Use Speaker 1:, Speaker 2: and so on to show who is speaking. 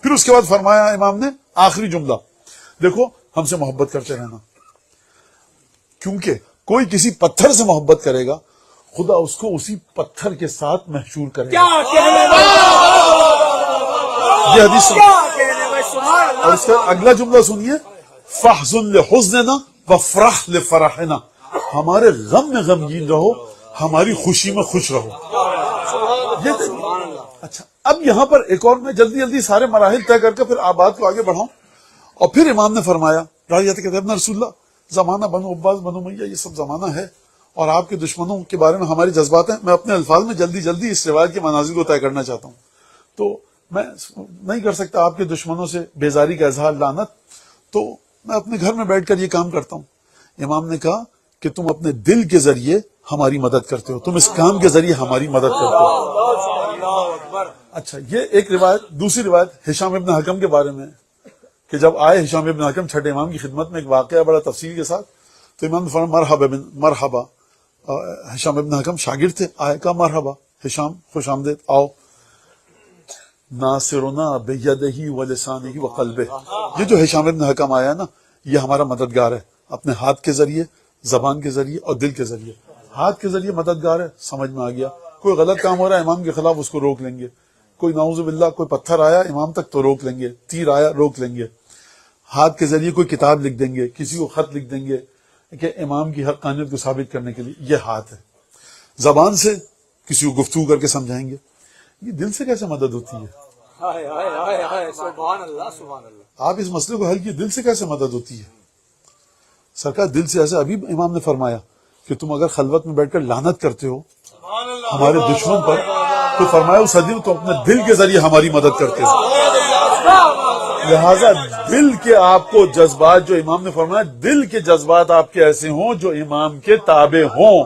Speaker 1: پھر اس کے بعد فرمایا امام نے آخری جملہ، دیکھو ہم سے محبت کرتے رہنا، کیونکہ کوئی کسی پتھر سے محبت کرے گا خدا اس کو اسی پتھر کے ساتھ محشور کرے گا. یہ حدیث اور اس کا اگلا جملہ سنیے، فاحزن لحزننا وافرح لفرحنا، ہمارے غم میں غمگین رہو، ہماری خوشی میں خوش رہو. اچھا اب یہاں پر ایک اور میں جلدی جلدی سارے مراحل طے کر کے پھر آپ بات کو آگے بڑھاؤں. اور پھر امام نے فرمایا، کہتے ہیں ابن رسول اللہ، زمانہ بنو عباس بنو امیہ یہ سب زمانہ ہے اور آپ کے دشمنوں کے بارے میں ہمارے جذبات ہیں. میں اپنے الفاظ میں جلدی جلدی اس روایت کے مناظر کو طے کرنا چاہتا ہوں. تو میں نہیں کر سکتا آپ کے دشمنوں سے بیزاری کا اظہار، لعنت، تو میں اپنے گھر میں بیٹھ کر یہ کام کرتا ہوں. امام نے کہا کہ تم اپنے دل کے ذریعے ہماری مدد کرتے ہو، تم اس کام کے ذریعے ہماری مدد کرتے ہو. اچھا یہ ایک روایت. دوسری روایت ہشام ابن حکم کے بارے میں کہ جب آئے ہشام ابن حکم چھٹے امام کی خدمت میں، ایک واقعہ بڑا تفصیل کے ساتھ، تو امام نے فرمایا مرحبا. ہشام ابن حکم شاگرد تھے، آئے کہا مرحبا ہشام، خوش آمدید، آؤ. ناصرنا بیدہ ولسانہ وقلبہ، یہ جو ہشام ابن حکم آیا نا یہ ہمارا مددگار ہے، اپنے ہاتھ کے ذریعے، زبان کے ذریعے اور دل کے ذریعے. ہاتھ کے ذریعے مددگار ہے، سمجھ میں آ گیا، کوئی غلط کام ہو رہا ہے امام کے خلاف اس کو روک لیں گے، کوئی نعوذ باللہ کوئی پتھر آیا امام تک تو روک لیں گے، تیر آیا روک لیں گے. ہاتھ کے ذریعے کوئی کتاب لکھ دیں گے، کسی کو خط لکھ دیں گے کہ امام کی حقانیت کو ثابت کرنے کے لیے، یہ ہاتھ ہے. زبان سے کسی کو گفتگو کر کے سمجھائیں گے. یہ دل سے کیسے مدد ہوتی ہے؟
Speaker 2: سبحان اللہ سبحان اللہ.
Speaker 1: آپ اس مسئلے کو حل کیے، دل سے کیسے مدد ہوتی ہے؟ سرکار دل سے ایسے، ابھی امام نے فرمایا کہ تم اگر خلوت میں بیٹھ کر لعنت کرتے ہو ہمارے دشمن پر، تو فرمایا اس حدیث میں تم اپنے دل کے ذریعے ہماری مدد کرتے ہو. لہذا دل کے آپ کو جذبات، جو امام نے فرمایا دل کے جذبات آپ کے ایسے ہوں جو امام کے تابع ہوں.